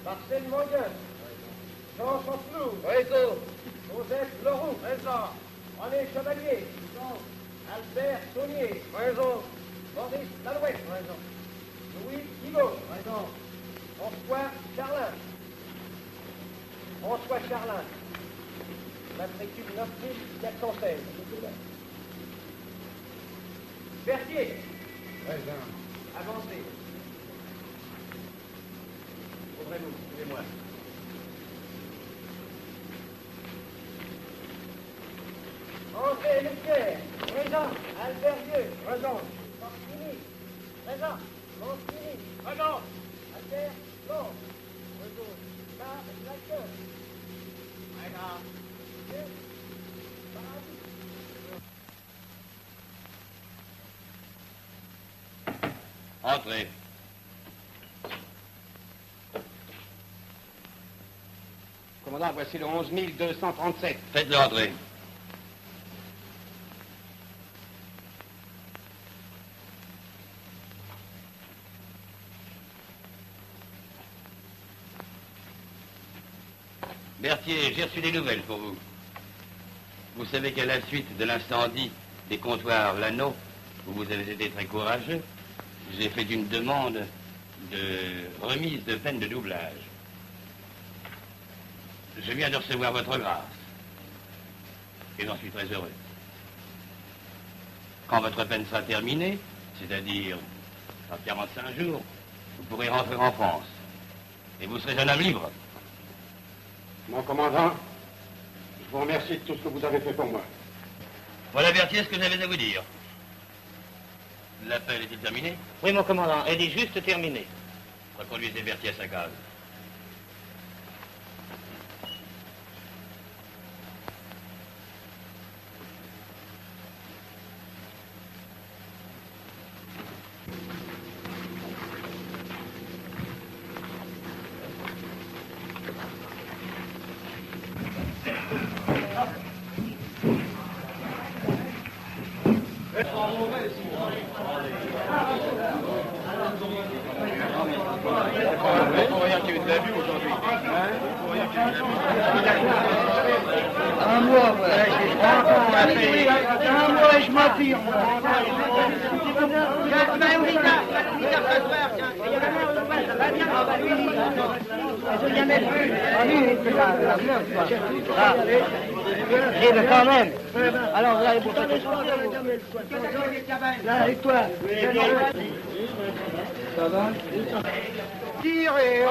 Marcel Manguin, Jean Chanteloup, Réseau, Joseph Leroux, Présent, René Chevalier, Présent, Albert Saunier, Présent, Maurice Lalouette, Présent, Louis Thibault, Présent, François Charlin, matricule 9416, Berthier, Présent, avancez. Ouvrez-vous, suivez-moi. André Leclerc, présent. Albert Vieux, présent. Martini, présent. Martini, présent. Albert Blanc, présent. Là, Laqueur, présent. Vieux, Paradis. Entrez. Commandant, voici le 11 237. Faites-le entrer. Berthier, j'ai reçu des nouvelles pour vous. Vous savez qu'à la suite de l'incendie des comptoirs Lano, où vous avez été très courageux, j'ai fait une demande de remise de peine de doublage. Je viens de recevoir votre grâce. Et j'en suis très heureux. Quand votre peine sera terminée, c'est-à-dire dans 45 jours, vous pourrez rentrer en France. Et vous serez un homme libre. Mon commandant, je vous remercie de tout ce que vous avez fait pour moi. Voilà, Berthier, ce que j'avais à vous dire. L'appel est-il terminé? Oui, mon commandant, elle est juste terminée. Reconduisez Berthier à sa case. Pour rien qu'il y ait eu de la vue aujourd'hui. Pour rien qu'il y ait eu de la vue. Un mois, ouais. Un mois et je m'appire. Quand même. Alors, là, vous faites là, avec toi. Ça va? Tirez!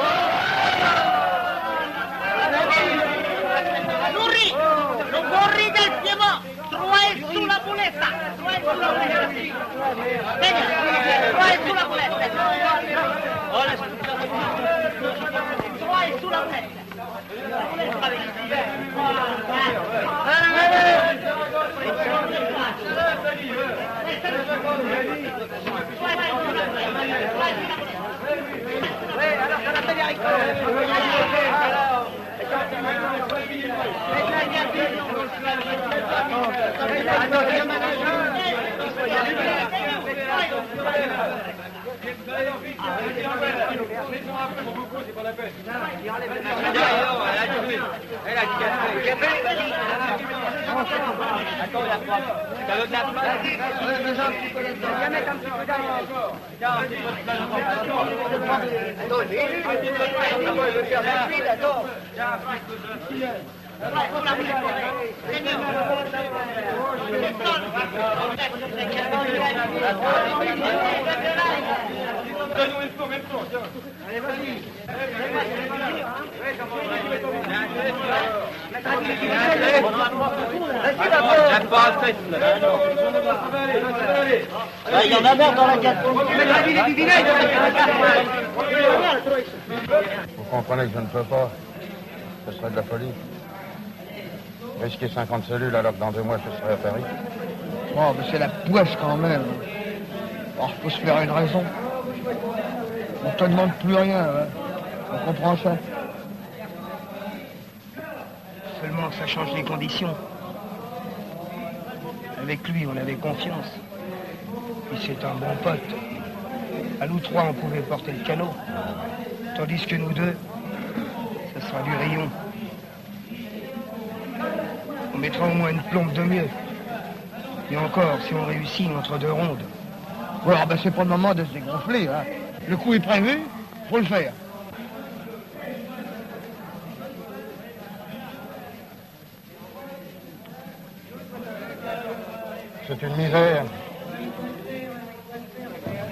Lurri! Non corri del Piemont! Trovai sulla muletta! Trovai sulla muletta! Venga! Trovai sulla muletta! Trovai sulla muletta! Allez, vas-y. Il y en a marre dans la gâteau. Vous comprenez que je ne peux pas. Ce serait de la folie. Risquer 50 cellules alors que dans 2 mois je serai à Paris. Oh, mais c'est la poisse quand même. Alors, faut se faire une raison. On te demande plus rien, hein. On comprend ça. Seulement que ça change les conditions. Avec lui, on avait confiance. Et c'est un bon pote. À nous 3, on pouvait porter le canot. Tandis que nous 2, ça sera du rayon. On mettra au moins une plombe de mieux. Et encore, si on réussit entre 2 rondes. Ouais, ben c'est pas le moment de se dégonfler, hein. Le coup est prévu, faut le faire. C'est une misère.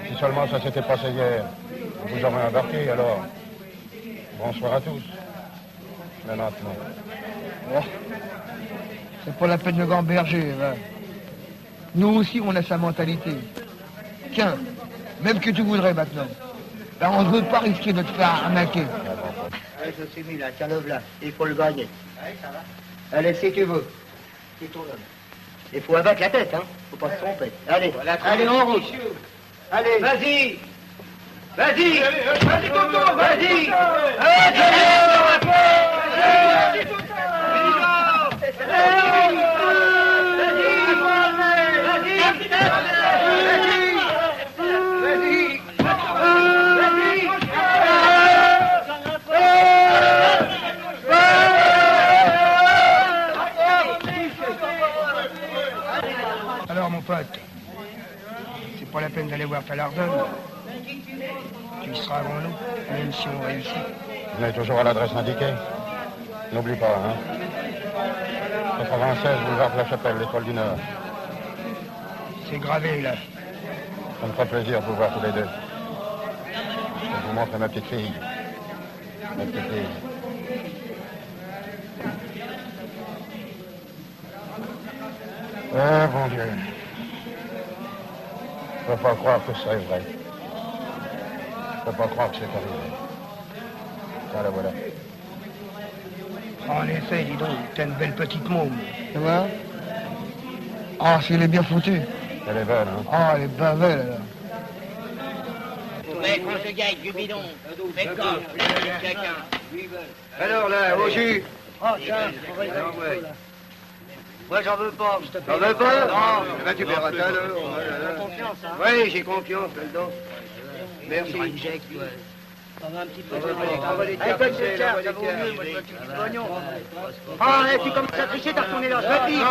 Si seulement ça s'était passé hier, vous aurez embarqué alors. Bonsoir à tous. Mais maintenant. Oh. C'est pas la peine de gamberger, hein. Nous aussi, on a sa mentalité. Tiens, même que tu voudrais maintenant. Ben, on ne veut pas risquer de te faire arnaquer. Allez, ça s'est mis là, tiens le là, il faut le gagner. Allez, ça va. Allez, si tu veux. C'est ton homme. Il faut abattre la tête, hein. Faut pas se tromper. Allez, allez, en route. Allez, vas-y. Vas-y. Vas-y, Coco, vas-y. Alors, mon pote, c'est pas la peine d'aller voir Talardonne. Tu y seras avant nous, même si on réussit. Vous êtes toujours à l'adresse indiquée. N'oublie pas, hein. 96, boulevard de la Chapelle, l'étoile du Nord. C'est gravé, là. Ça me ferait plaisir de vous voir tous les deux. Je vous montre ma petite fille. Ma petite fille. Ah, bon Dieu. Je ne peux pas croire que ça est vrai. Je ne peux pas croire que c'est arrivé. Ah, la voilà. En effet, dis donc, t'as une belle petite môme. Tu vois? Ah, si elle est bien foutue. Elle est belle, hein. Ah, elle est bien belle, alors. Mais quand je gagne du bidon, mais comme, chacun. Alors là, au jus. Oh, tiens, moi j'en veux pas. J'en veux pas? Non. Eh ben, tu verras tout à l'heure. confiance, hein? Oui, j'ai confiance là-dedans. Merci. Ça va un petit peu. On va les Allez, donne des cartes, ça vaut mieux, moi je veux un petit pognon. Ah, et tu commences à tricher, t'as retourné là, je te dis. Non.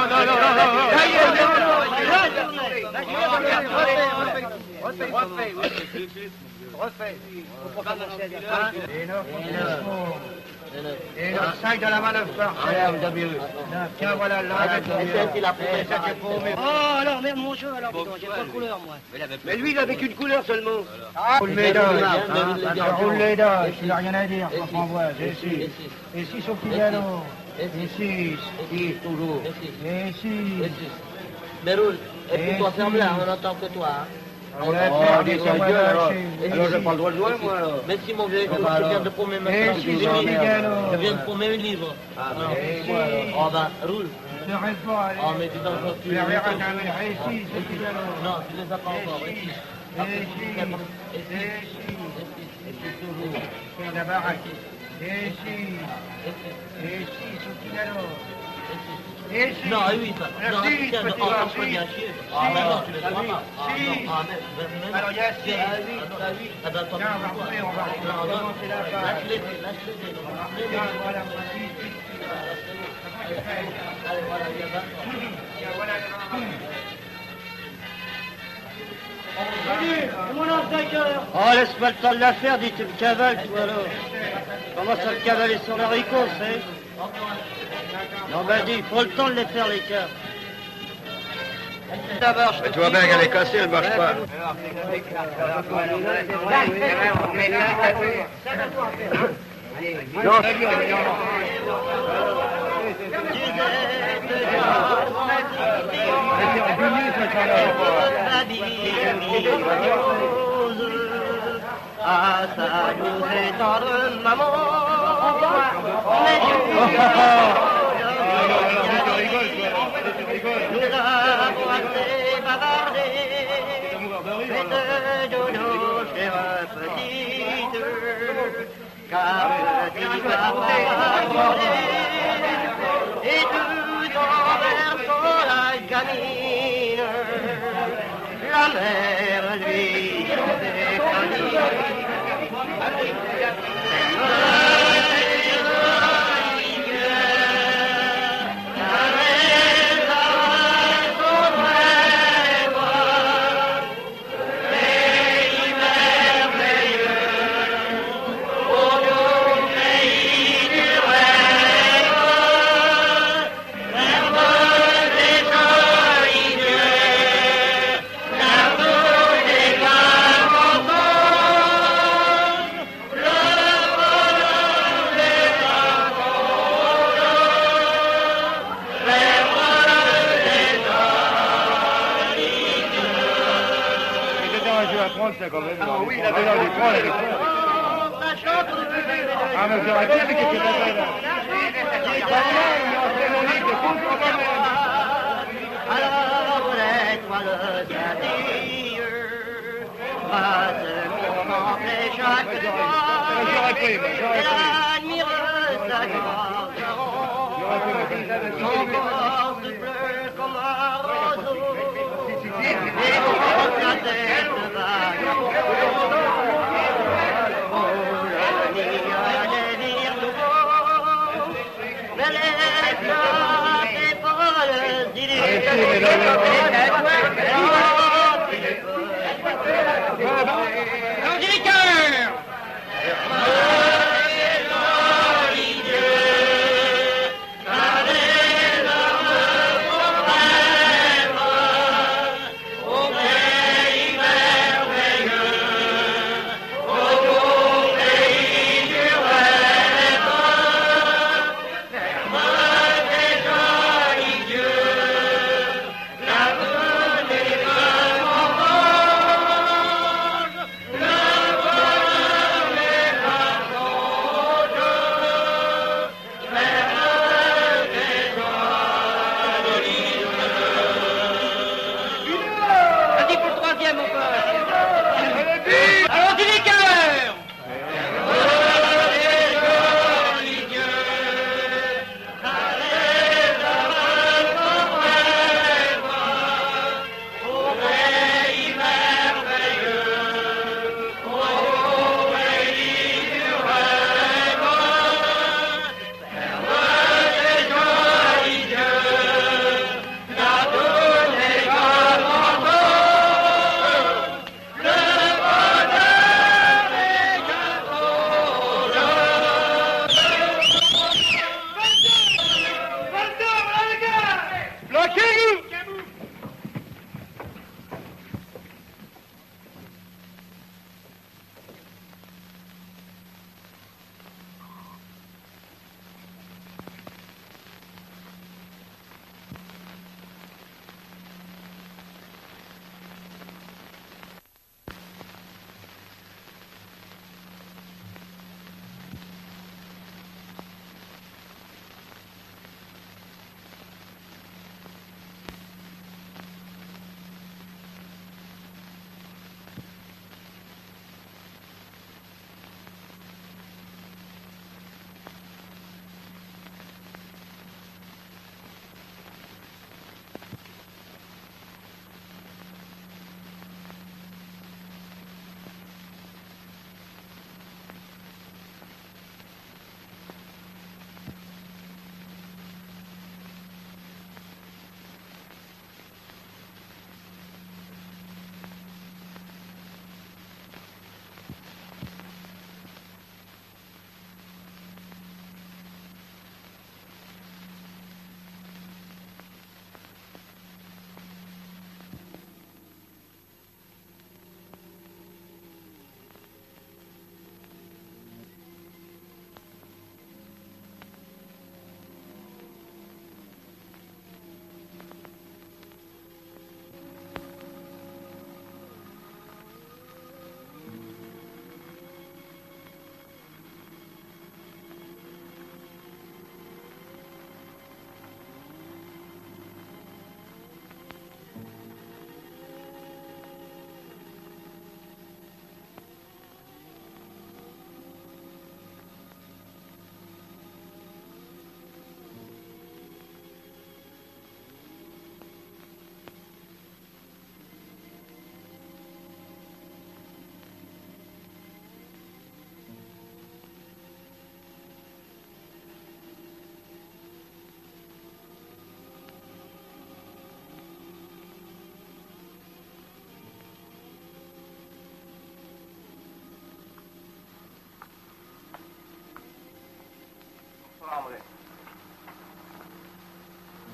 Refais. Faut pas commencer à dire ça. Et là, 5 dans la main, 9 par. Tiens, voilà, là. Oh, alors merde mon jeu, alors putain, j'ai pas de couleur moi. Mais lui, il avait qu'une couleur seulement. Roule les dents. Roule les dents. Il n'a rien à dire. François, et 6. Et 6 au Figaro. Et 6. 6 toujours. Et 6. Mais roule. Et puis toi, ferme là, on n'entend que toi. Hein. Alors, j'ai pas le droit de jouer, moi, alors. Mais si mon vieux, je viens de promener maintenant. Je viens de promener un livre. Oh ben, roule. Ne reste pas. Oh, mais tu t'en sors plus. Non, Non, tu les as pas encore. Et 6. Et la baraque. Et 6. Et 6 au Figaro. Et 6. Non, à 8. Non, à 6, on peut bien chier. Ah, mais non, tu les as pas. Alors, il y a 6. Ah, ben, toi, Tiens, on va recommencer la phase. lâche-les. Tiens, voilà, voici. Allez, voilà, il y a 20. Tiens, voilà, Oh, laisse pas le temps de la faire, dis tu me cavales, toi alors. Comment ça me cavaler sur l'haricot, c'est? Non, ben dis, il faut le temps de les faire, les cartes. Mais tu vois bien qu'elle est cassée, elle ne marche pas. Ah, ça nous est tendre, maman. Nous avons assez bavardé. Faites dodo, chère petite, car petit va aborder. Et tout en versant la gamine, la mère lui fait panique. Quand même, oui, il avait dans les points, il Ah, mais j'aurais bien vu que tu l'avais là. Alors, l'étoile d'Adieu va se contempler chaque soir. J'aurais pris, mais j'aurais Elle pris. admire sa gloire. Son corps se pleut comme un roseau. Et pour sa tête vague. Oh, l'avenir a des dires nouveaux. Mais laisse-la tes folles idées. La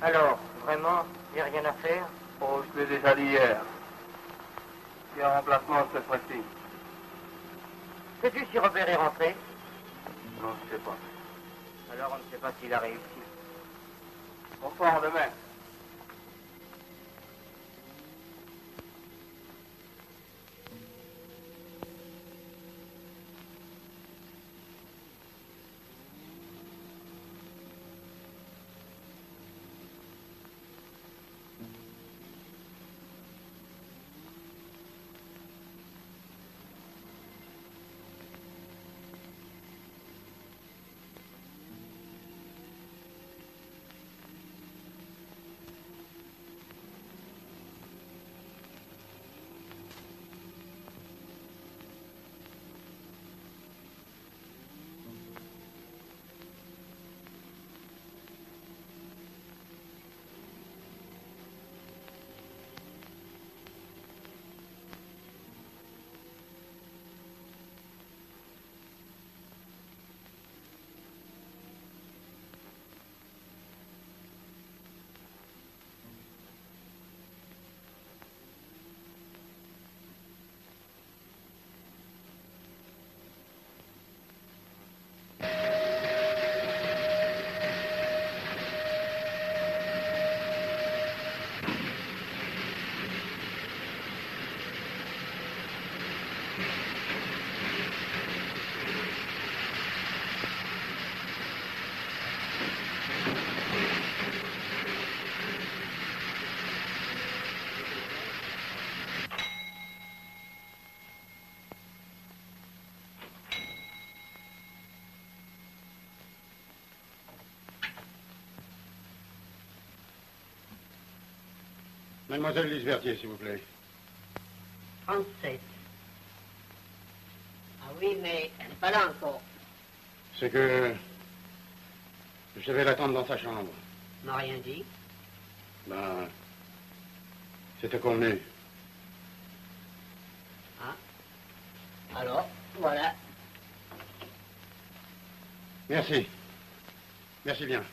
Alors, vraiment, il n'y a rien à faire? Oh, je l'ai déjà dit hier. Il y a un remplacement cette fois-ci. Sais-tu si Robert est rentré? Non, je sais pas. Alors, on ne sait pas s'il a réussi. Bonsoir, demain. Mademoiselle Lisbertier, s'il vous plaît. 37. Ah oui, mais elle n'est pas là encore. C'est que je devais l'attendre dans sa chambre. Elle m'a rien dit. Ben, c'était convenu. Ah. Alors, voilà. Merci. Merci bien.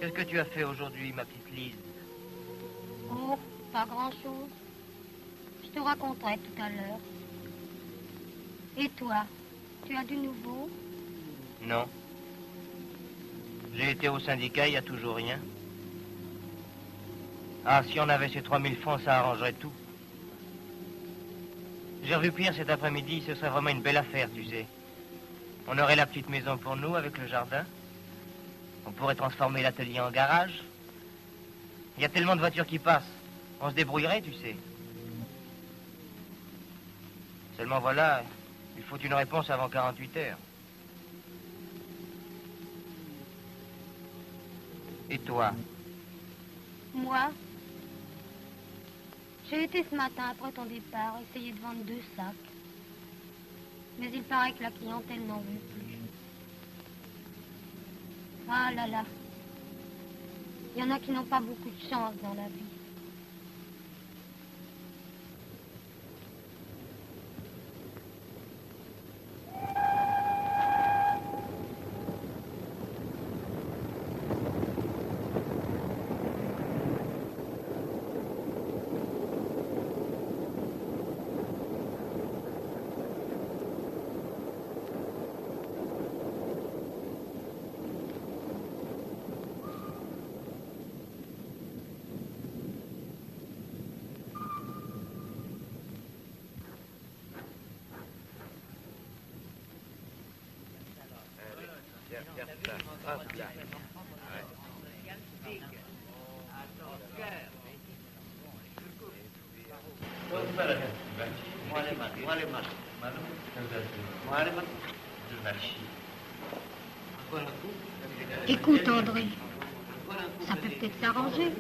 Qu'est-ce que tu as fait aujourd'hui, ma petite Lise? Oh, pas grand-chose. Je te raconterai tout à l'heure. Et toi, tu as du nouveau? Non. J'ai été au syndicat, il n'y a toujours rien. Ah, si on avait ces 3000 francs, ça arrangerait tout. J'ai revu Pierre cet après-midi, ce serait vraiment une belle affaire, tu sais. On aurait la petite maison pour nous, avec le jardin. On pourrait transformer l'atelier en garage. Il y a tellement de voitures qui passent. On se débrouillerait, tu sais. Seulement voilà, il faut une réponse avant 48 heures. Et toi? Moi, J'ai été ce matin, après ton départ, essayer de vendre 2 sacs. Mais il paraît que la clientèle n'en veut plus. Ah là là. Il y en a qui n'ont pas beaucoup de chance dans la vie. Écoute, André, ça peut peut-être s'arranger.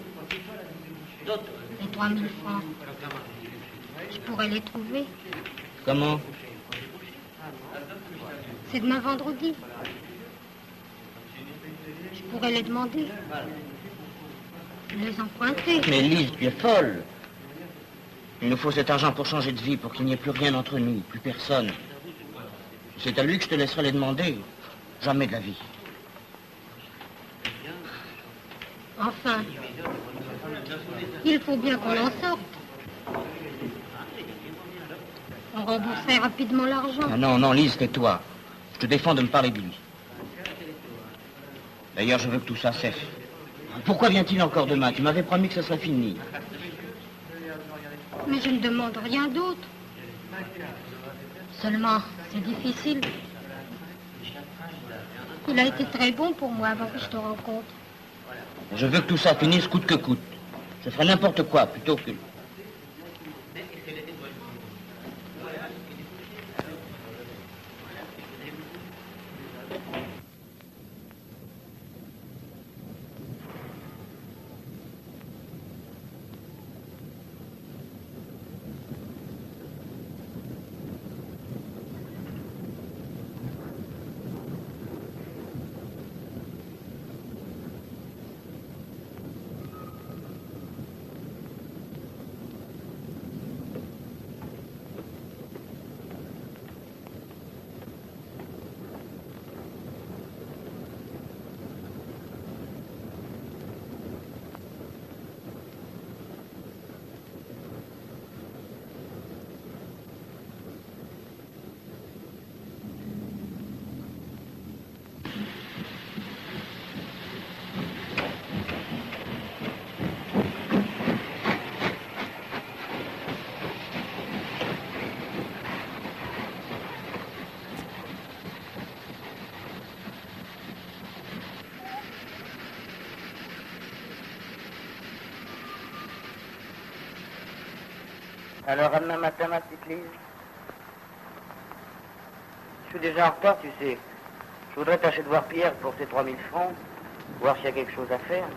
Les 3000 francs, je pourrais les trouver. Comment? C'est demain vendredi. Je pourrais les demander. Les emprunter. Mais Lise, tu es folle. Il nous faut cet argent pour changer de vie, pour qu'il n'y ait plus rien entre nous, plus personne. C'est à lui que je te laisserai les demander. Jamais de la vie. Enfin, il faut bien qu'on en sorte. On rembourserait rapidement l'argent. Ah non, non, Lise, tais-toi. Je te défends de me parler de lui. D'ailleurs, je veux que tout ça cesse. Pourquoi vient-il encore demain? Tu m'avais promis que ce serait fini. Mais je ne demande rien d'autre. Seulement, c'est difficile. Il a été très bon pour moi avant que je te rencontre. Je veux que tout ça finisse coûte que coûte. Je ferai n'importe quoi plutôt que... Alors, à demain matin, ma petite Lise. Je suis déjà en retard, tu sais. Je voudrais tâcher de voir Pierre pour ses 3000 francs, voir s'il y a quelque chose à faire.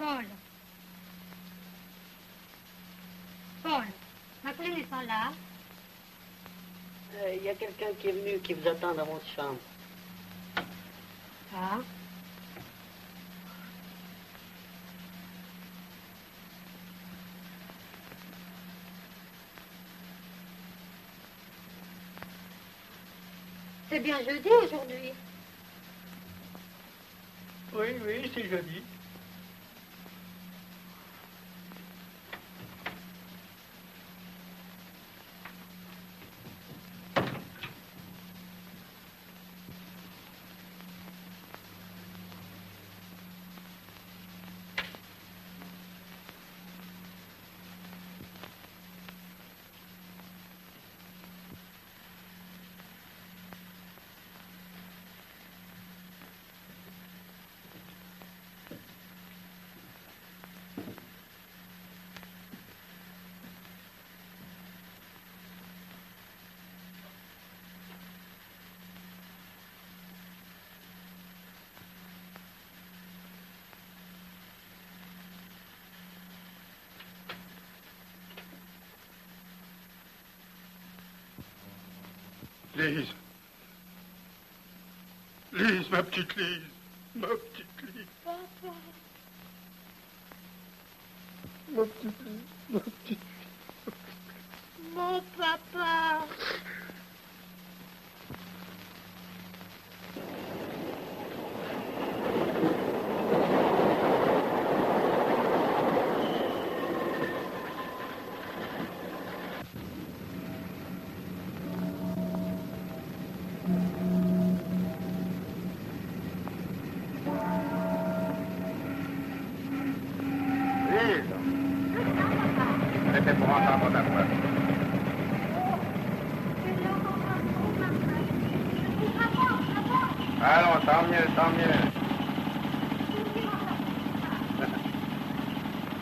Paul. Paul, Maclean n'est pas là. Il y a quelqu'un qui est venu, qui vous attend dans votre chambre. Ah. C'est bien jeudi aujourd'hui. Oui, oui, c'est jeudi. Lise. Lise, ma petite Lise. Ma petite Lise. Papa. Ma petite Lise. Ma petite Mon papa. Lise. C'était pour entendre ta voix. Allons, tant mieux, tant mieux.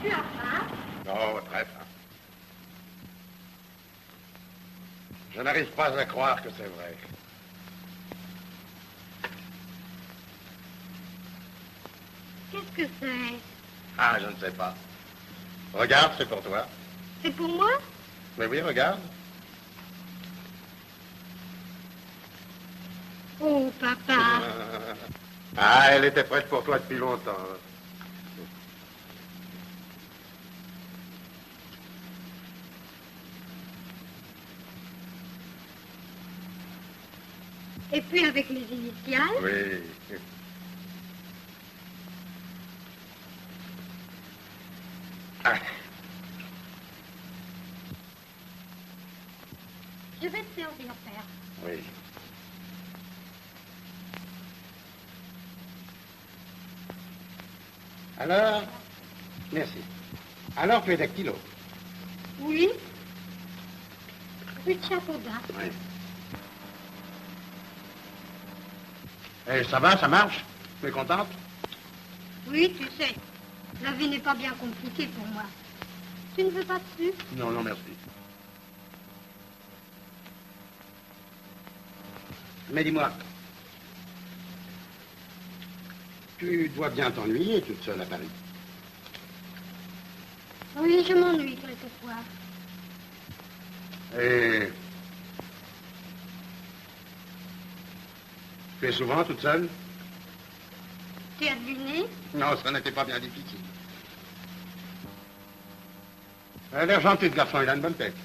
Tu as faim? Oh, très faim. Je n'arrive pas à croire que c'est vrai. Qu'est-ce que c'est? Ah, je ne sais pas. Regarde, c'est pour toi. C'est pour moi? Mais oui, regarde. Oh, papa. Ah, elle était prête pour toi depuis longtemps. Et puis avec les initiales? Oui. Ah. Je vais te servir, père. Oui. Alors, merci. Alors, tu es dactylo. Oui. Rue de Chateaudun. Oui. Et ça va, ça marche? Tu es contente? Oui, tu sais, la vie n'est pas bien compliquée pour moi. Tu ne veux pas de sucre? Non, non, merci. Mais dis-moi, tu dois bien t'ennuyer toute seule à Paris. Oui, je m'ennuie quelquefois. Et tu es souvent toute seule? Tu as deviné? Non, ça n'était pas bien difficile. Elle a l'air gentil, ce garçon, il a une bonne tête.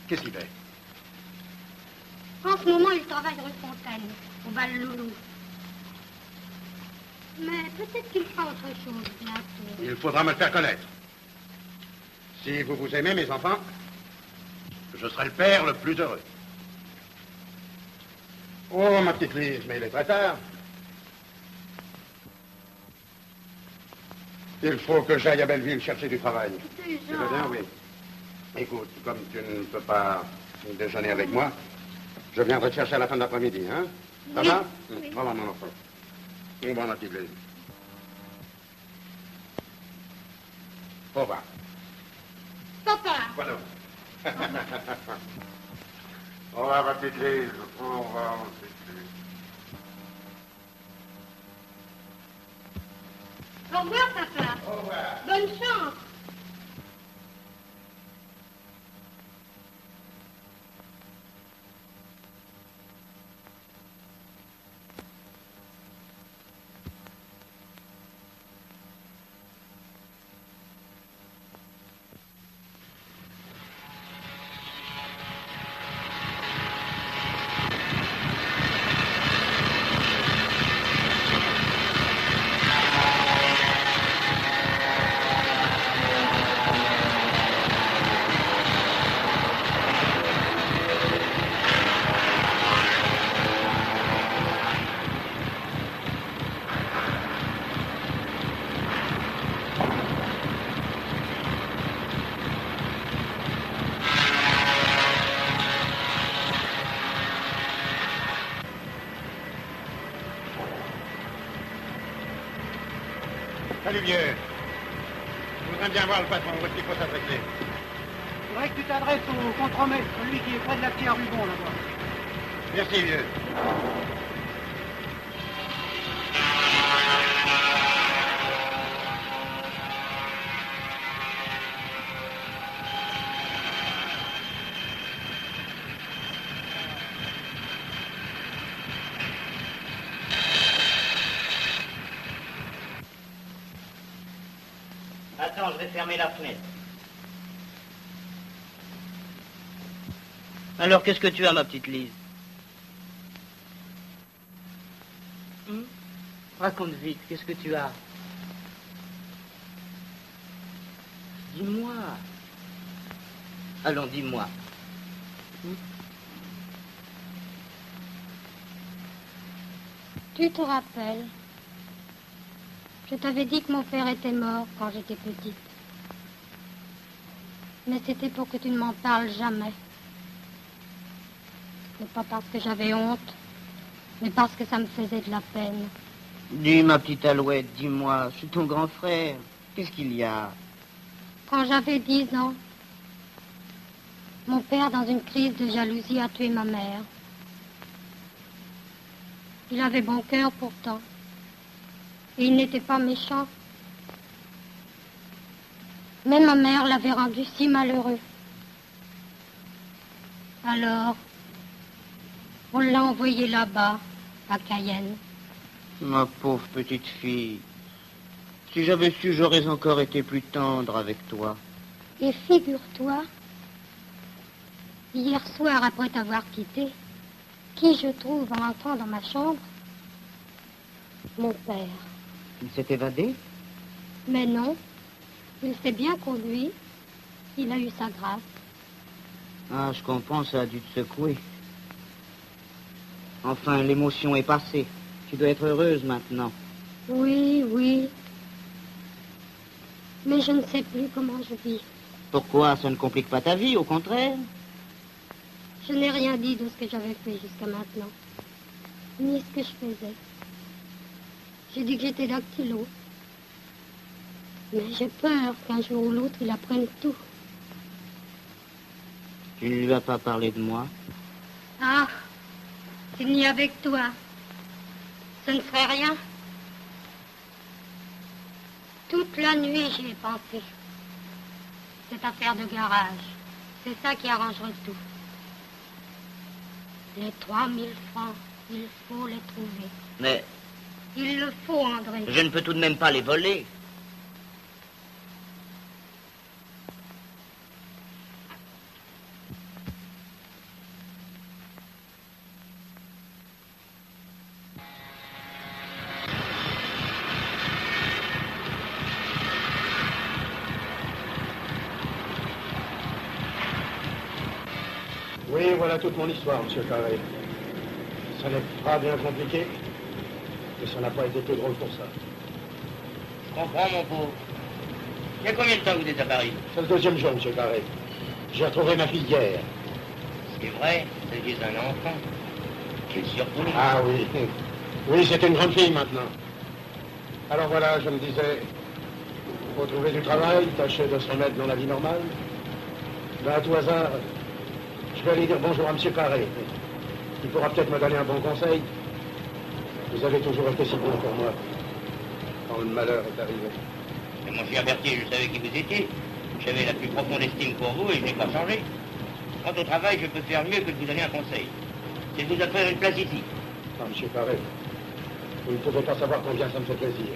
Qu'est-ce qu'il fait? En ce moment, il travaille rue Fontaine, au bal Loulou. Mais peut-être qu'il fera autre chose bientôt. Il faudra me le faire connaître. Si vous vous aimez, mes enfants, je serai le père le plus heureux. Oh, ma petite Lise, mais il est très tard. Il faut que j'aille à Belleville chercher du travail. Tu veux bien, oui. Écoute, comme tu ne peux pas déjeuner avec moi, je viendrai te chercher à la fin de l'après-midi, hein? Ça Oui. va? Oui. Voilà, mon enfant. Au revoir, ma petite Lise. Au revoir. Papa. Voilà. Au revoir, ma petite Lise. Au revoir, ma petite Lise. Au revoir, papa. Au revoir. Bonne chance. Salut, vieux. Je voudrais bien voir le patron. Où est-ce qu'il faut s'adresser? Il faudrait que tu t'adresses au contremaître, celui qui est près de la pierre Rubon, là-bas. Merci, vieux. Attends, je vais fermer la fenêtre. Alors, qu'est-ce que tu as, ma petite Lise? Raconte vite, qu'est-ce que tu as? Dis-moi. Allons, dis-moi. Tu te rappelles? Je t'avais dit que mon père était mort quand j'étais petite. Mais c'était pour que tu ne m'en parles jamais. Et pas parce que j'avais honte, mais parce que ça me faisait de la peine. Dis, ma petite Alouette, dis-moi, je suis ton grand frère. Qu'est-ce qu'il y a? Quand j'avais 10 ans, mon père, dans une crise de jalousie, a tué ma mère. Il avait bon cœur pourtant. Et il n'était pas méchant. Mais ma mère l'avait rendu si malheureux. Alors, on l'a envoyé là-bas, à Cayenne. Ma pauvre petite fille. Si j'avais su, j'aurais encore été plus tendre avec toi. Et figure-toi, hier soir, après t'avoir quitté, qui je trouve en entrant dans ma chambre? Mon père. Il s'est évadé? Mais non, il sait bien qu'en lui, il a eu sa grâce. Ah, je comprends, ça a dû te secouer. Enfin, l'émotion est passée. Tu dois être heureuse maintenant. Oui, oui. Mais je ne sais plus comment je vis. Pourquoi? Ça ne complique pas ta vie, au contraire. Je n'ai rien dit de ce que j'avais fait jusqu'à maintenant. Ni ce que je faisais. J'ai dit que j'étais dactylo. Mais j'ai peur qu'un jour ou l'autre, il apprenne tout. Tu ne lui as pas parlé de moi? Ah, s'il n'y avait que toi, ce ne serait rien. Toute la nuit, j'y ai pensé. Cette affaire de garage, c'est ça qui arrangerait tout. Les 3000 francs, il faut les trouver. Mais Il le faut, André. je ne peux tout de même pas les voler. Oui, voilà toute mon histoire, monsieur Carré. Ça n'est pas bien compliqué, mais ça n'a pas été plus drôle pour ça. Je comprends, mon pauvre. Il y a combien de temps que vous êtes à Paris? C'est le deuxième jour, monsieur Carré. J'ai retrouvé ma fille hier. C'est vrai, c'est juste un enfant. Quelle surprise. Ah oui. Oui, c'est une grande fille maintenant. Alors voilà, je me disais, faut trouver du travail, tâcher de se remettre dans la vie normale. Ben, à tout hasard, je vais aller dire bonjour à monsieur Carré. Il pourra peut-être me donner un bon conseil. Vous avez toujours été si bon pour moi, quand le malheur est arrivé. Mais mon cher Berthier, je savais qui vous étiez. J'avais la plus profonde estime pour vous et je n'ai pas changé. Quant au travail, je peux faire mieux que de vous donner un conseil. C'est de vous offrir une place ici. Ah, monsieur Carré, vous ne pouvez pas savoir combien ça me fait plaisir.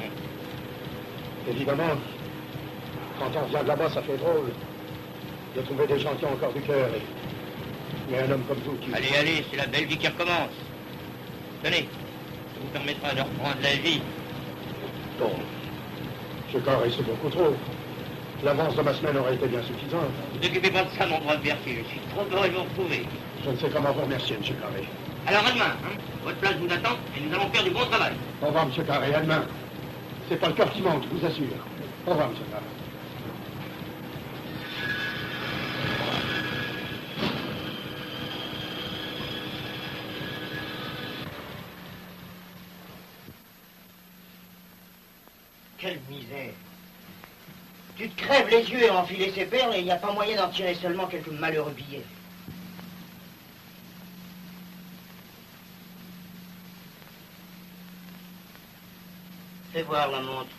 Évidemment, quand on vient de là-bas, ça fait drôle de trouver des gens qui ont encore du cœur. Mais un homme comme vous qui... Allez, allez, c'est la belle vie qui recommence. Tenez, ça vous permettra de reprendre la vie. Bon, monsieur Carré, c'est beaucoup trop. L'avance de ma semaine aurait été bien suffisante. Ne vous occupez pas de ça, mon brave Berthier. Je suis trop heureux de vous retrouver. Je ne sais comment vous remercier, monsieur Carré. Alors à demain, hein. Votre place vous attend et nous allons faire du bon travail. Au revoir, monsieur Carré, à demain. C'est pas le cœur qui manque, je vous assure. Au revoir, monsieur Carré. Quelle misère. Tu te crèves les yeux à enfiler ces perles et il n'y a pas moyen d'en tirer seulement quelques malheureux billets. Fais voir la montre.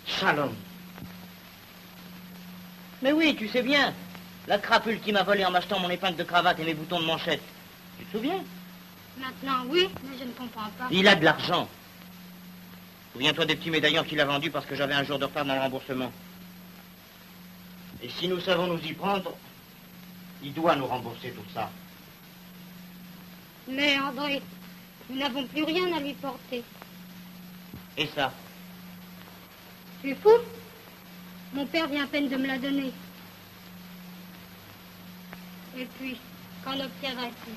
Shalom. Mais oui, tu sais bien. La crapule qui m'a volé en m'achetant mon épingle de cravate et mes boutons de manchette. Tu te souviens? Maintenant, oui, mais je ne comprends pas. Il a de l'argent. Souviens-toi des petits médaillons qu'il a vendus parce que j'avais un jour de retard dans le remboursement. Et si nous savons nous y prendre, il doit nous rembourser tout ça. Mais André, nous n'avons plus rien à lui porter. Et ça? Tu es fou? Mon père vient à peine de me la donner. Et puis, qu'en obtiendrait-il?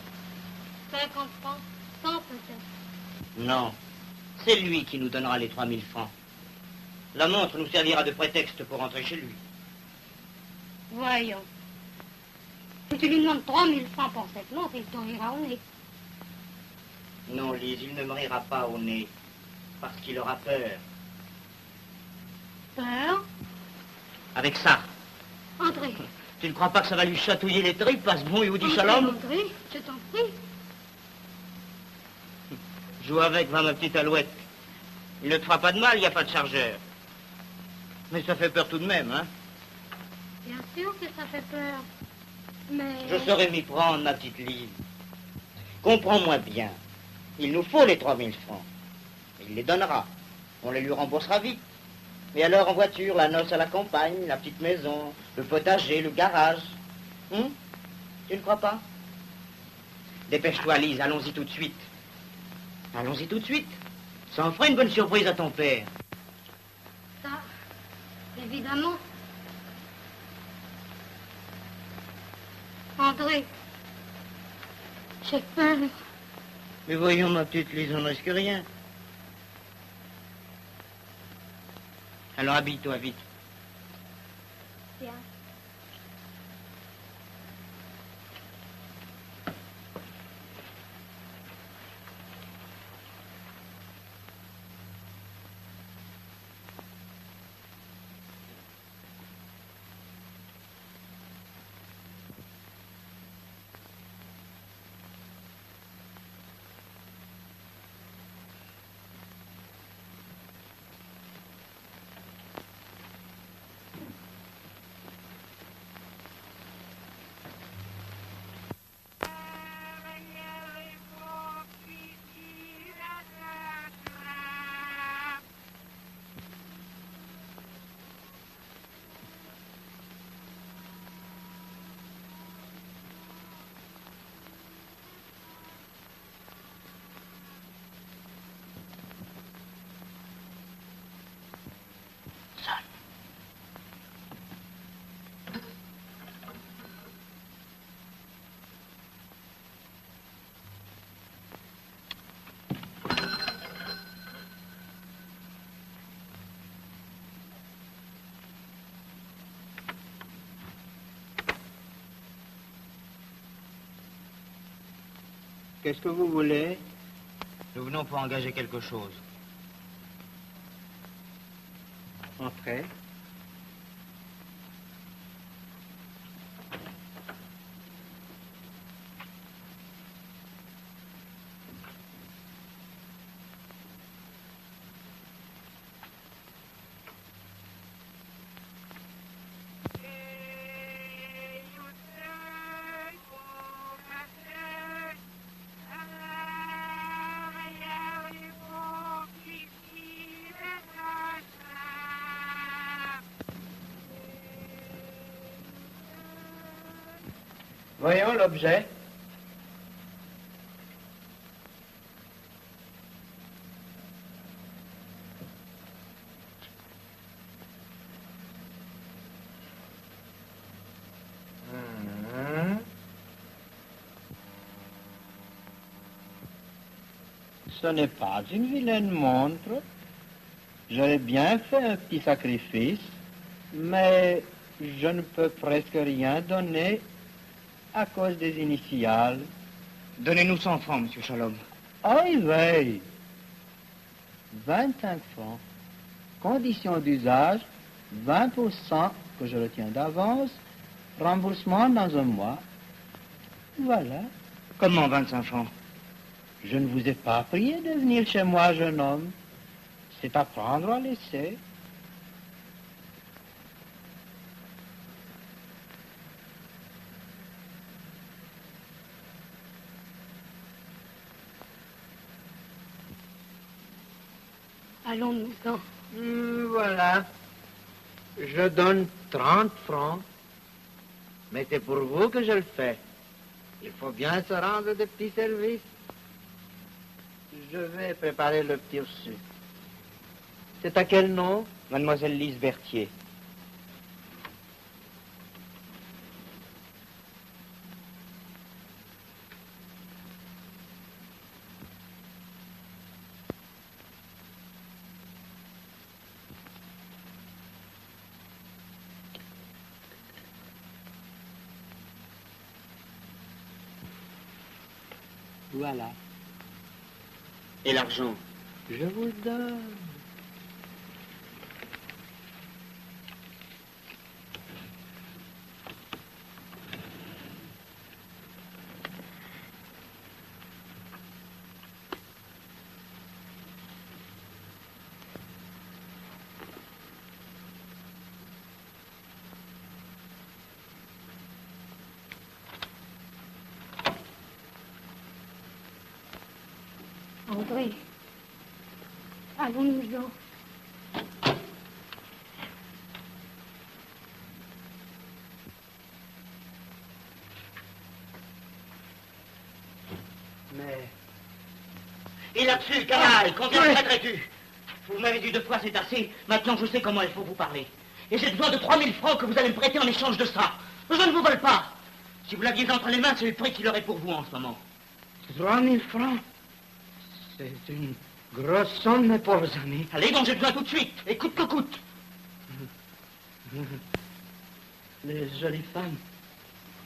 50 francs? 100 peut-être? Non. C'est lui qui nous donnera les 3000 francs. La montre nous servira de prétexte pour rentrer chez lui. Voyons. Si tu lui demandes 3000 francs pour cette montre, il te rira au nez. Non, Lise, il ne me rira pas au nez. Parce qu'il aura peur. Peur? Avec ça. André. Tu ne crois pas que ça va lui chatouiller les tripes, passe bon, il vous dit André, shalom? André, je t'en prie. Joue avec, va, ma petite alouette. Il ne te fera pas de mal, il n'y a pas de chargeur. Mais ça fait peur tout de même, hein? Bien sûr que ça fait peur. Mais... Je saurais m'y prendre, ma petite Lise. Comprends-moi bien. Il nous faut les 3000 francs. Il les donnera. On les lui remboursera vite. Et alors, en voiture, la noce à la campagne, la petite maison, le potager, le garage. Tu ne crois pas? Dépêche-toi, Lise, allons-y tout de suite. Allons-y tout de suite. Ça en fera une bonne surprise à ton père. Ça, évidemment. André, j'ai peur. Mais voyons, ma petite Lise, on ne risque rien. Alors habille-toi vite. Bien. Qu'est-ce que vous voulez? Nous venons pour engager quelque chose. Entrez. Voyons l'objet. Ce n'est pas une vilaine montre. J'aurais bien fait un petit sacrifice, mais je ne peux presque rien donner à cause des initiales. Donnez-nous 100 francs, monsieur Shalom. Aïe, veille. 25 francs. Condition d'usage, 20% que je retiens d'avance, remboursement dans un mois. Voilà. Comment 25 francs? Je ne vous ai pas prié de venir chez moi, jeune homme. C'est à prendre ou à laisser. Allons, maison. Voilà. Je donne 30 francs. Mais c'est pour vous que je le fais. Il faut bien se rendre de petits services. Je vais préparer le petit reçu. C'est à quel nom? Mademoiselle Lise Berthier. Voilà. Et l'argent? Je vous le donne. André, allons-nous-en. Mais... Et là-dessus, canaille, combien traiterais-tu? Vous m'avez dit 2 fois, c'est assez. Maintenant, je sais comment il faut vous parler. Et j'ai besoin de 3000 francs que vous allez me prêter en échange de ça. Je ne vous vole pas. Si vous l'aviez entre les mains, c'est le prix qu'il aurait pour vous en ce moment. 3000 francs? C'est une grosse somme, mes pauvres amis. Allez, donc j'ai besoin tout de suite, et coûte que coûte. Les jolies femmes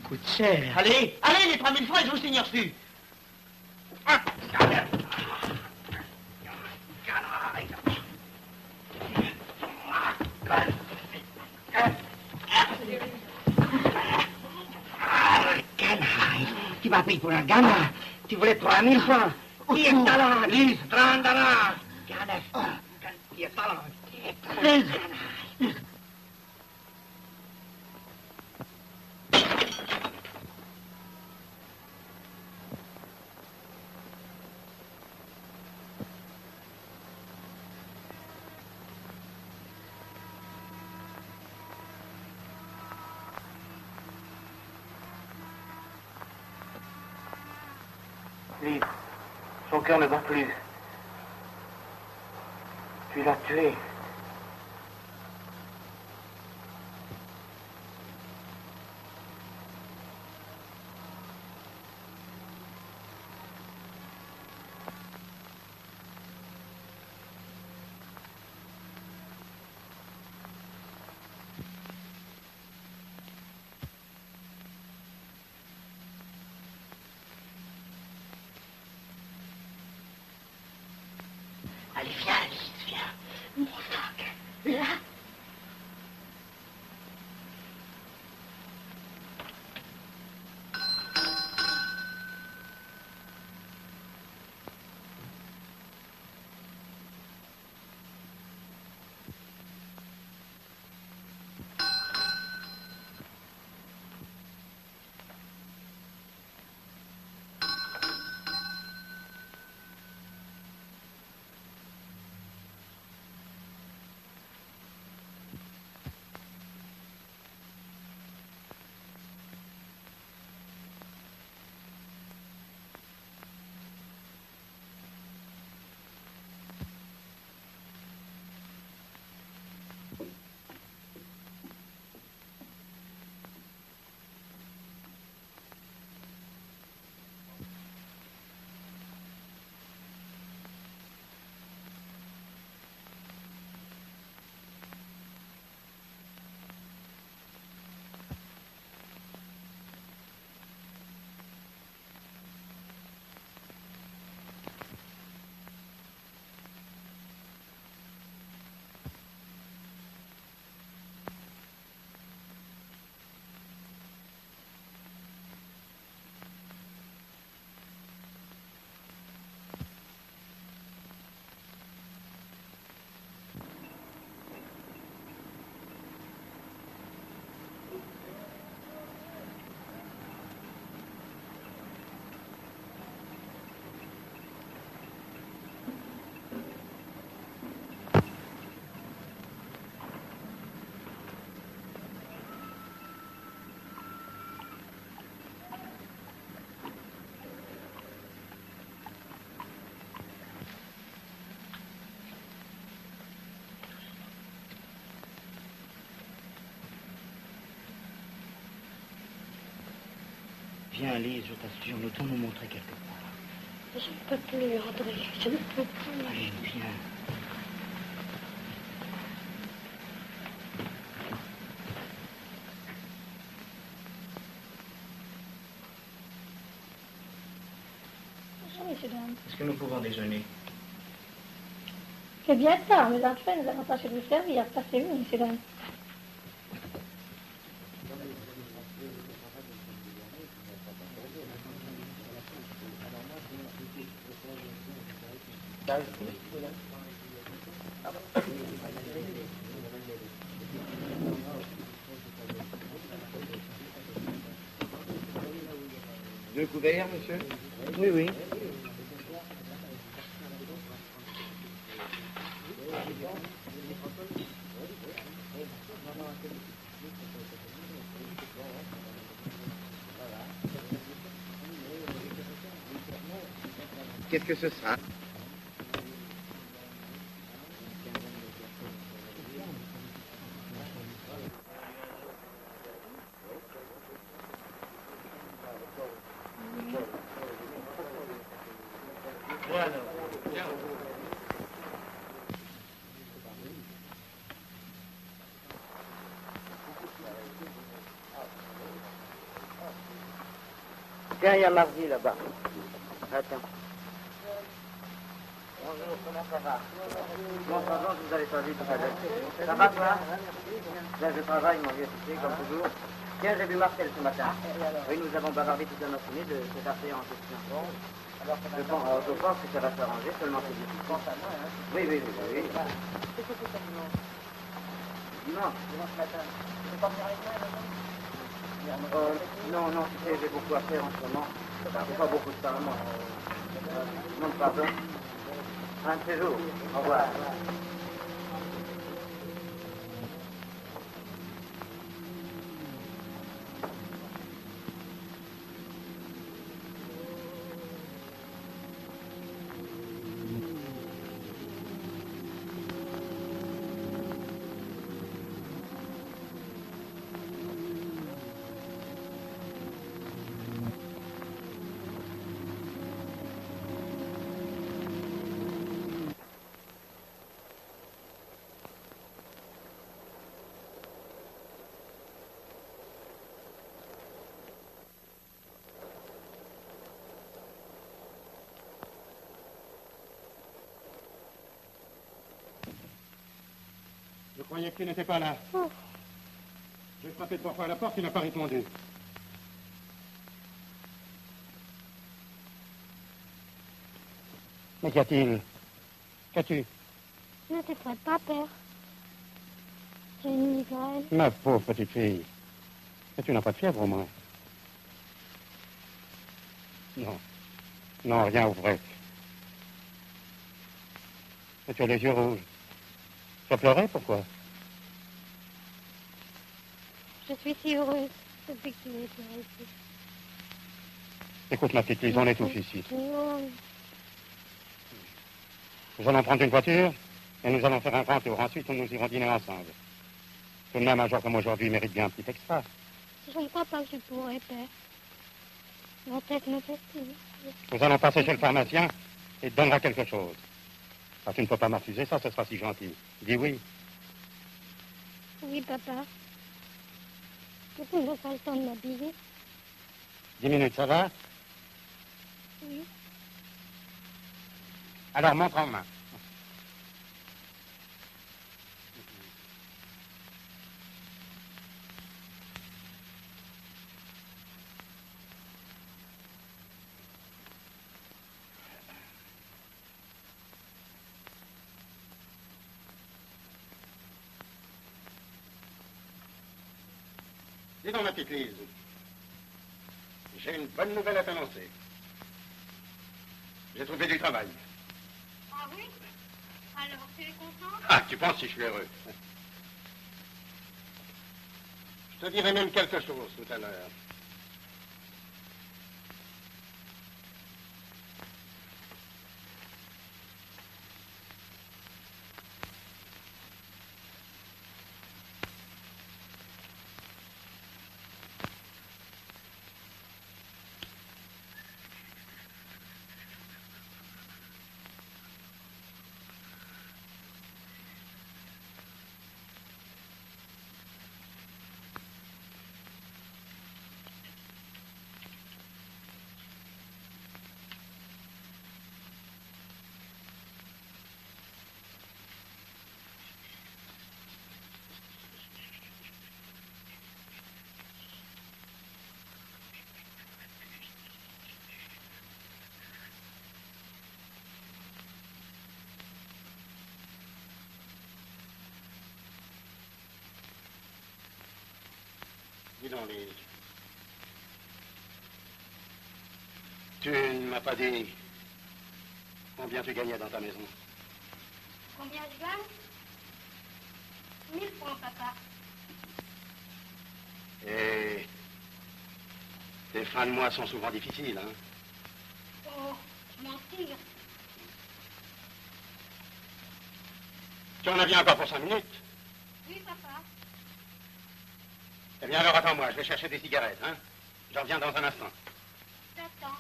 coûtent cher. Allez, allez, les 3000 francs, et je vous signe reçu. Canaille, tu m'as pris pour un gamin. Tu voulais 3000 francs. Qui est talent, Lise, 30 talents. Qui est talent. Lise. Lise, son cœur ne bat plus. Tu l'as tué. Allez, viens, Lise, viens. Mon sac, là. Viens, Lise, je t'assure, nous devons nous montrer quelque part. Je ne peux plus, André, je ne peux plus. Allez, viens. Bonjour, messieurs, dames. Est-ce que nous pouvons déjeuner? C'est bien tard, mais en fait, nous avons tâché de vous servir. Passez-vous, messieurs, dames. Deux couverts, monsieur? Oui, oui. Qu'est-ce que ce sera? Tiens, il y a Mardi là-bas. Attends. Bonjour, comment ça va? Bon, pardon, vous allez pas vite tout à l'heure. Ça va, toi? Là, je travaille, mon vieux, tu sais, comme toujours. Tiens, j'ai vu Marcel ce matin. Oui, nous avons bavardé toute la matinée de cette affaire en question. Je pense que ça va s'arranger, seulement c'est difficile. Oui, oui, oui, oui. Qu'est-ce que c'est ça, dimanche? Dimanche? Dimanche matin. Tu peux pas venir avec moi, maintenant? Non, non, tu sais, j'ai beaucoup à faire en ce moment. J'ai pas beaucoup de temps, moi. Non, pardon. Un de ces jours. Au revoir. Je croyais que tu n'étais pas là. Oh. J'ai frappé 3 fois à la porte, il n'a pas répondu. Mais qu'y a-t-il? Qu'as-tu? Ne t'effraie pas, père. J'ai une migraine. Ma pauvre petite fille. Mais tu n'as pas de fièvre au moins? Non. Non, rien au vrai. Et tu as les yeux rouges. Tu as pleuré, pourquoi? Je suis si heureuse depuis que tu es ici. Écoute, ma petite Lise, on est tous ici. Non. Nous allons prendre une voiture et nous allons faire un grand tour. Ensuite, nous irons dîner ensemble. Tout de même, un jour comme aujourd'hui mérite bien un petit extra. Je ne crois pas que je pourrais, père. La tête me fatigue. Nous allons passer chez le pharmacien et te donnera quelque chose. Ah, tu ne peux pas me refuser ça, ce sera si gentil. Dis oui. Oui, papa. Mais tu n'as pas le temps de m'habiller. 10 minutes, ça va? Oui. Alors, montre en main. Dis donc, ma petite Lise, j'ai une bonne nouvelle à t'annoncer. J'ai trouvé du travail. Ah oui? Alors, tu es content? Ah, tu penses si je suis heureux. Je te dirai même quelque chose tout à l'heure. Dis donc, Lise. Tu ne m'as pas dit combien tu gagnais dans ta maison. Combien je gagne 1000 francs, papa. Et tes fins de mois sont souvent difficiles, hein? Oh, je m'en tire. Tu en as bien encore pour 5 minutes? Oui, papa. Eh bien, alors attends-moi, je vais chercher des cigarettes, hein? J'en reviens dans un instant. J'attends.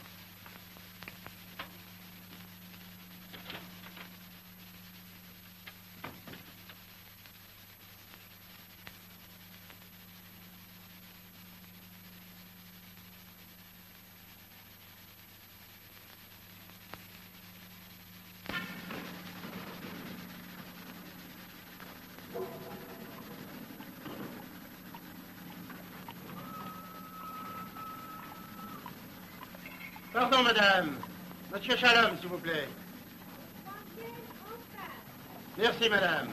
Pardon, madame. Monsieur Chalom, s'il vous plaît. Merci, madame.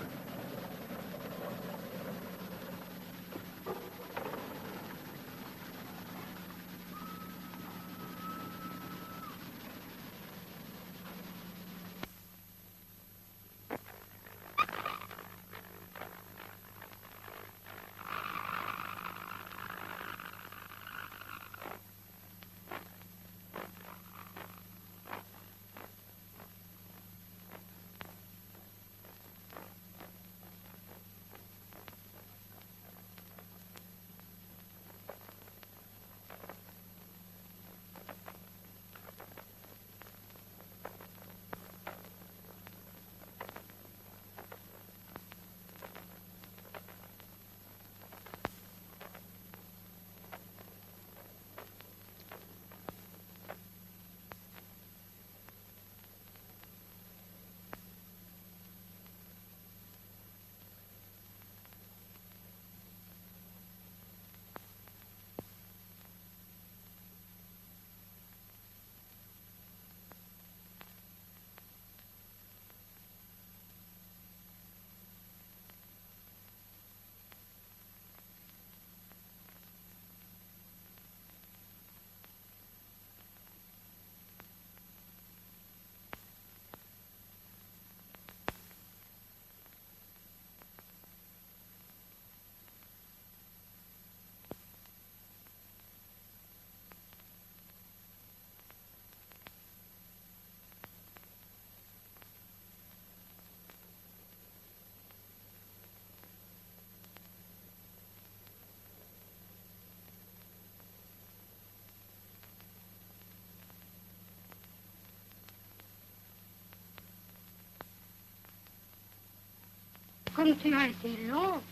Comme tu as été long,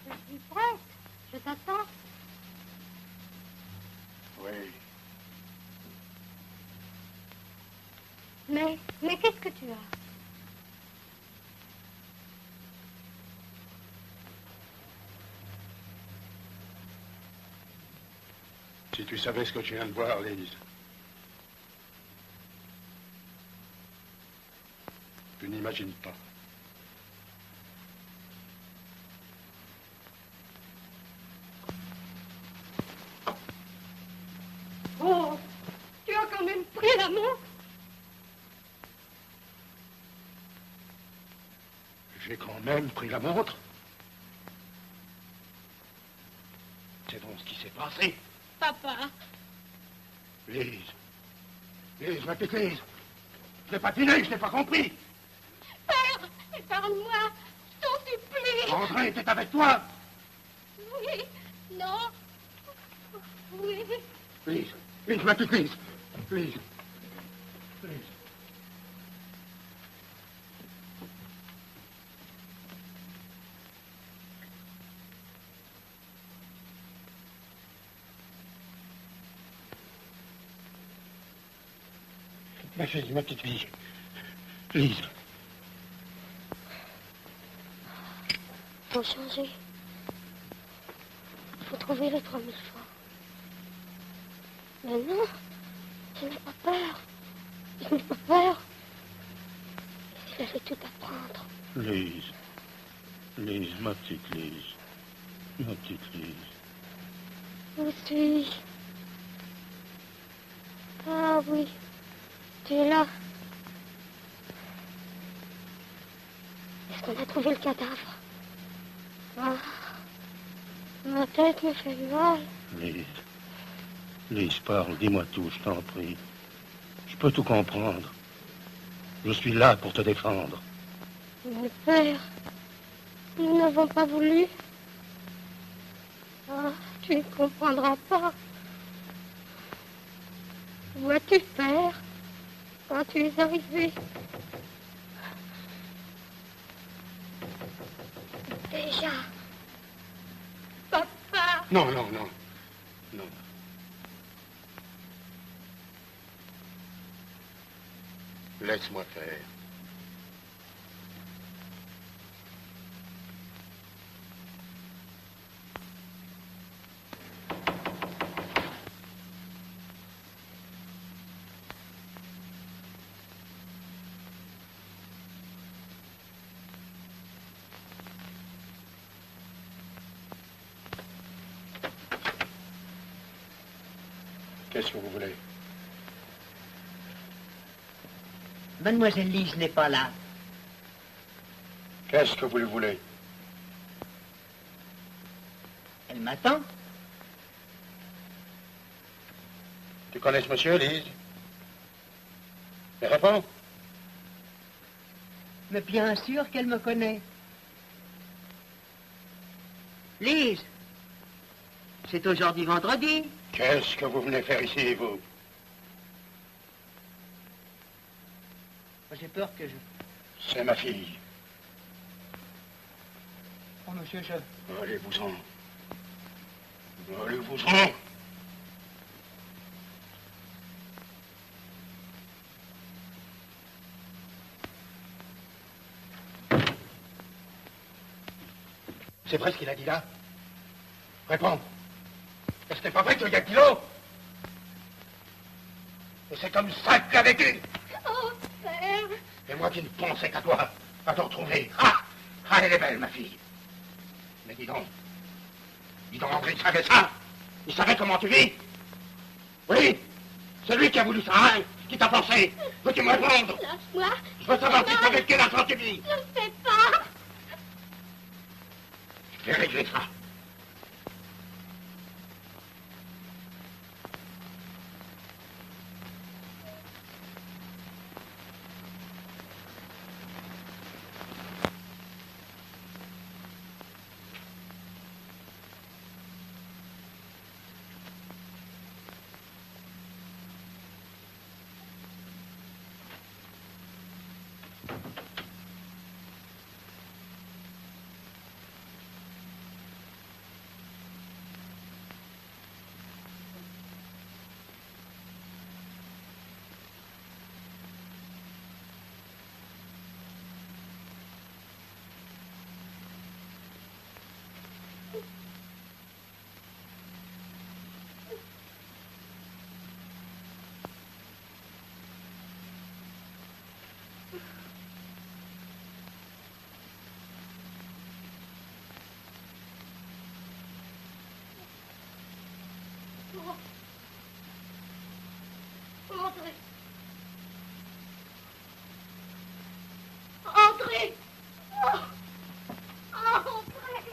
je suis prête. Je t'attends. Oui. Mais qu'est-ce que tu as? Si tu savais ce que tu viens de voir, Lise. Tu n'imagines pas. Oh, tu as quand même pris la montre? J'ai quand même pris la montre. C'est donc ce qui s'est passé. Papa. Lise. Lise, ma petite Lise. Je n'ai pas dîné, je n'ai pas compris. Père, épargne-moi. Je t'en supplie. André était avec toi. Oui. Non. Oui. Lise. Lise, ma petite Lise. Lise. Lise. Ma fille, ma petite fille. Lise. Faut changer. Faut trouver les 3000 francs. Mais non, je n'ai pas peur. Je n'ai pas peur. Il allait tout apprendre. Lise. Lise, ma petite Lise. Ma petite Lise. Où suis-je? Ah oui, tu es là. Est-ce qu'on a trouvé le cadavre? Ah, ma tête me fait mal. Lise. Lise, parle, dis-moi tout, je t'en prie. Je peux tout comprendre. Je suis là pour te défendre. Mon père, nous n'avons pas voulu. Ah, tu ne comprendras pas. Vois-tu, père, quand tu es arrivé, déjà, papa. Non, non, non. Non. Laisse-moi faire. Qu'est-ce que vous voulez? Mademoiselle Lise n'est pas là. Qu'est-ce que vous lui voulez? Elle m'attend. Tu connais ce monsieur, Lise? Mais réponds. Mais bien sûr qu'elle me connaît. Lise, c'est aujourd'hui vendredi. Qu'est-ce que vous venez faire ici, vous? J'ai peur que je... C'est ma fille. Oh, monsieur, chef. Allez-vous-en. Allez-vous-en. C'est vrai ce qu'il a dit là? Réponds. Est-ce que c'est pas vrai qu'il y a kilo? Et c'est comme ça que tu as vécu? Oh, père. Et moi qui ne pensais qu'à toi, à te retrouver. Ah! Ah, elle est belle, ma fille. Mais dis donc, André, il savait ça? Il savait comment tu vis? Oui? C'est lui qui a voulu ça, hein? Qui t'a pensé? Veux-tu me répondre? Lâche-moi. Je veux savoir si avec quel argent tu vis. Ne le fais pas. Je vais régler ça. André. André. Oh. André.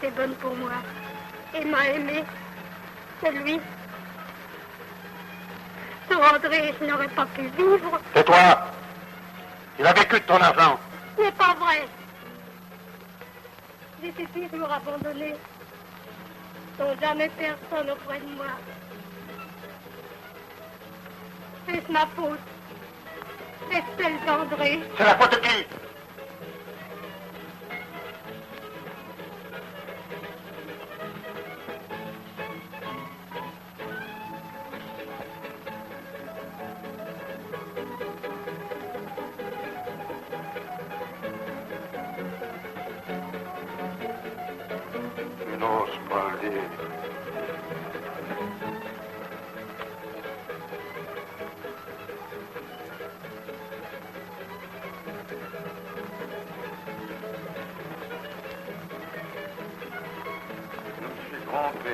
été bonne pour moi et m'a aimé. C'est lui. Sans André, je n'aurais pas pu vivre. Tais-toi. Il a vécu de ton argent. Ce n'est pas vrai. J'étais toujours abandonnée, sans jamais personne auprès de moi. Est-ce ma faute? Est-ce celle d'André? C'est la faute de qui? Je n'ose pas le dire. Je me suis trompé.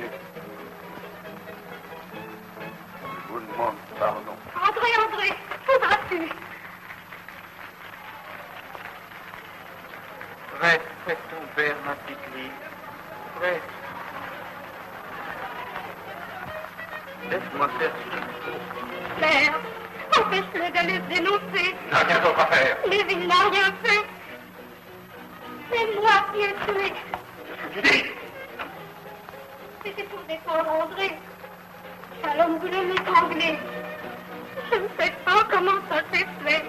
Je vous demande pardon. André, faudra-tu? Prête, prête ton père, ma petite Lise. Prête. Laisse-moi faire ce qu'il faut. Père, empêche-le d'aller se dénoncer. Il n'a rien d'autre à faire. Mais il n'a rien fait. C'est moi qui ai tué. Tu dis? C'était pour défendre André. Shalom voulait m'étrangler. Je ne sais pas comment ça s'est fait.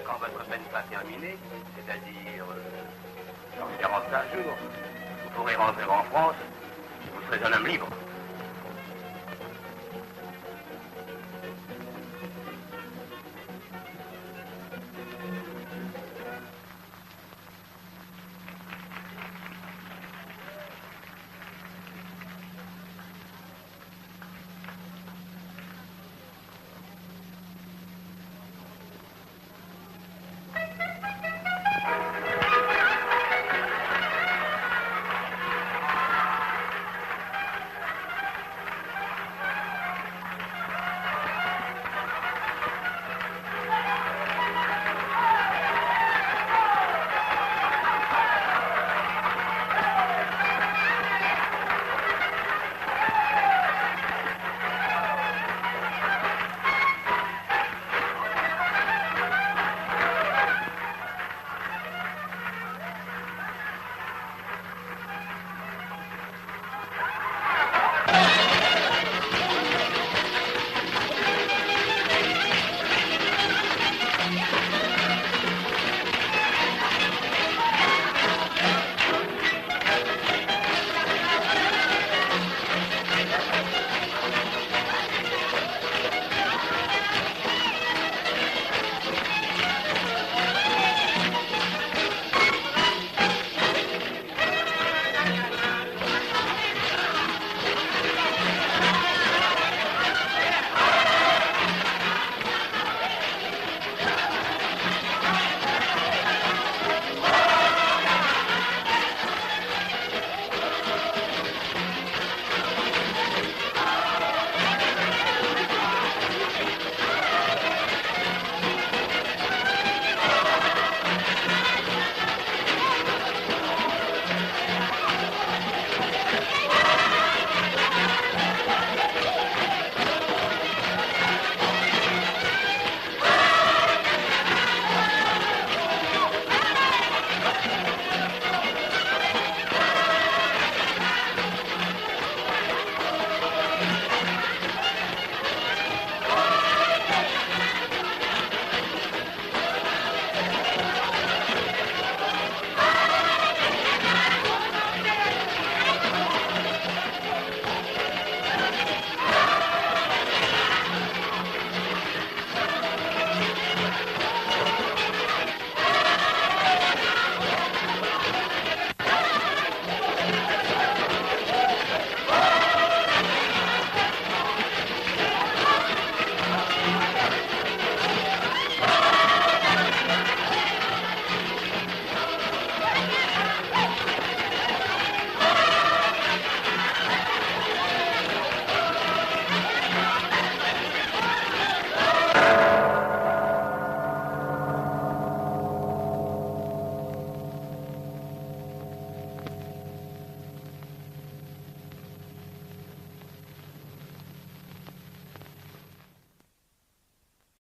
Quand votre peine sera terminée, c'est-à-dire dans 45 jours, vous pourrez rentrer en France, vous serez un homme libre.